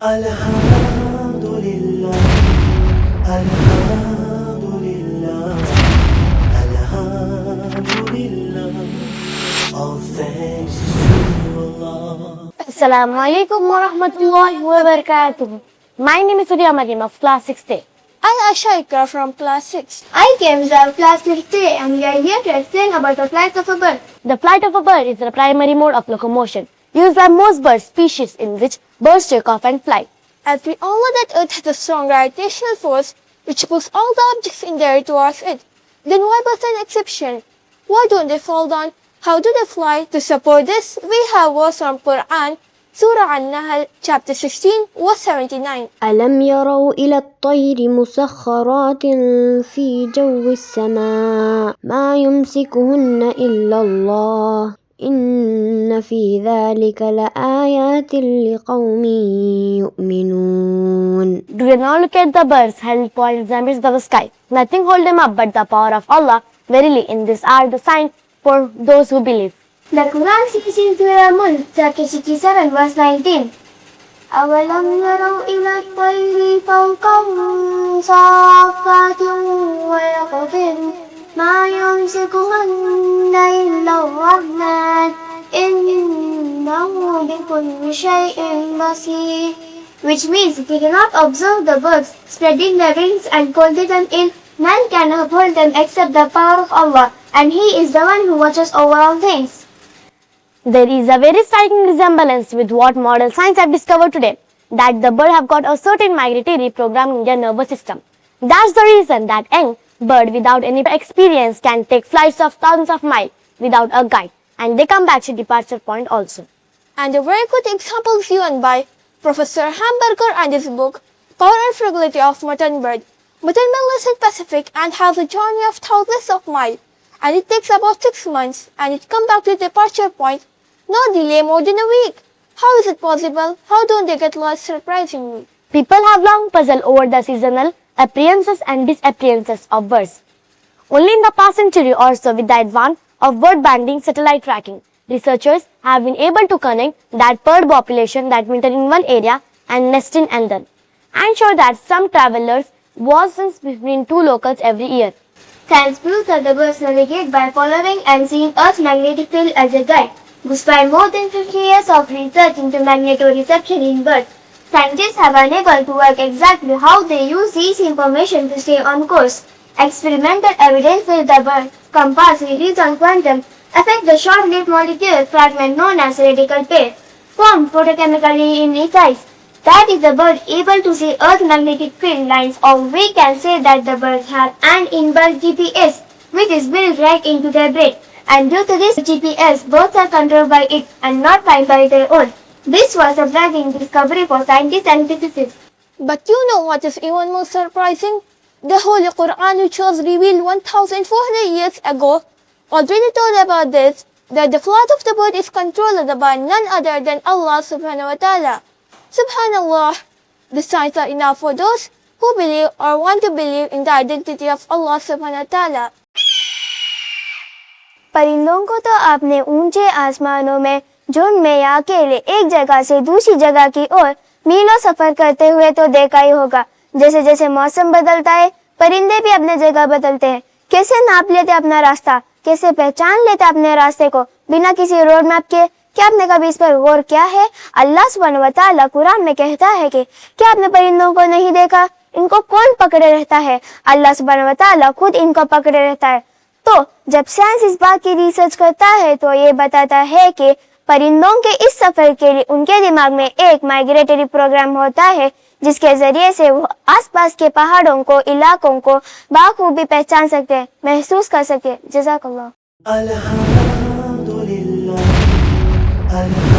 Alhamdulillah, Alhamdulillah, Alhamdulillah. All thanks to Allah. Assalamu alaikum wa rahmatullahi wa barakatuh. My name is Surya Mariam of class 6A. I Asha Ikra from class 6. I came from class 6A and we are here to explain about the flight of a bird. The flight of a bird is the primary mode of locomotion used by most bird species in which birds take off and fly. As we all know that Earth has a strong gravitational force which pulls all the objects in the air towards it. Then why was an exception? Why don't they fall down? How do they fly? To support this, we have verse from Qur'an, Surah Al-Mulk, chapter 16, verse 79. ألم يروا إلى الطير مسخرات في جو السماء ما يمسكهن إلا الله إن في ذلك لآيات لقوم يؤمنون. Do you now look at the birds held poised amidst the sky? Nothing hold them up but the power of Allah. Verily, in this are the signs for those who believe. The Quran says in Surah Al-Mulk, chapter 67, verse 19. أَوَلَمْ يَرَوْا إِلَى الطَّيْرِ فَوْقَهُمْ صَافَّاتٍ وَيَقْبِضْنَ مَا يُمْسِكُهُنَّ إِلَّا الرَّحْمَنُ إِنَّهُ بِكُلِّ شَيْءٍ بَصِيرٌ. Which means, they cannot observe the birds spreading their wings and folding them in. None can uphold them except the power of Allah, and He is the one who watches over all things. There is a very striking resemblance with what modern science have discovered today, that the bird have got a certain migratory program in their nervous system. That's the reason that young bird without any experience can take flights of thousands of miles without a guide, and they come back to departure point also. And a very good example is given by Professor Hamburger and his book, Power and Fragility of Mutton Bird. Mutton bird lives in Pacific and has a journey of thousands of miles, and it takes about 6 months, and it comes back to the departure point, no delay more than a week. How is it possible? How don't they get lost surprisingly? People have long puzzled over the seasonal appearances and disappearances of birds. Only in the past century or so, with the advance of bird banding satellite tracking, researchers have been able to connect that bird population that winter in one area and nest in another, and show that some travelers was between two locals every year. Science proves that the birds navigate by following and seeing Earth's magnetic field as a guide. Despite more than 50 years of research into magnetoreception in birds, scientists have been able to work exactly how they use this information to stay on course. Experimental evidence with the bird's compass release on quantum affect the short-lived molecular fragment known as radical pair, formed photochemically in its eyes. That is the bird able to see Earth's magnetic field lines, or we can say that the birds have an inbuilt GPS, which is built right into their brain. And due to this GPS, birds are controlled by it and not flying by their own. This was a surprising discovery for scientists and physicists. But you know what is even more surprising? The Holy Qur'an, which was revealed 1,400 years ago, already told about this, that the flight of the bird is controlled by none other than Allah subhanahu wa ta'ala. Subhanallah, the signs are enough for those who believe or want to believe in the identity of Allah subhanahu wa ta'ala. परिंदों को तो आपने ऊंचे आसमानों में झुंड में या अकेले एक जगह से दूसरी जगह की ओर मीलों सफर करते हुए तो देखा ही होगा। जैसे जैसे मौसम बदलता है, परिंदे भी अपने जगह बदलते हैं। कैसे नाप लेते अपना रास्ता, कैसे पहचान लेते अपने रास्ते को बिना किसी रोड मैप के। क्या आपने कभी इस पर गौर किया है? अल्लाह सुब्हानहू व तआला कुरान में कहता है कि क्या आपने परिंदों को नहीं देखा? इनको कौन पकड़े रहता है? अल्लाह सुब्हानहू व तआला खुद इनको पकड़े रहता है। तो जब साइंस इस बात की रिसर्च करता है तो ये बताता है कि परिंदों के इस सफर के लिए उनके दिमाग में एक माइग्रेटरी प्रोग्राम होता है, जिसके जरिए से वो आसपास के पहाड़ों को, इलाकों को बाखूबी पहचान सकते हैं, महसूस कर सकते हैं। जज़ाकल्लाह। Alhamdulillah, Alhamdulillah.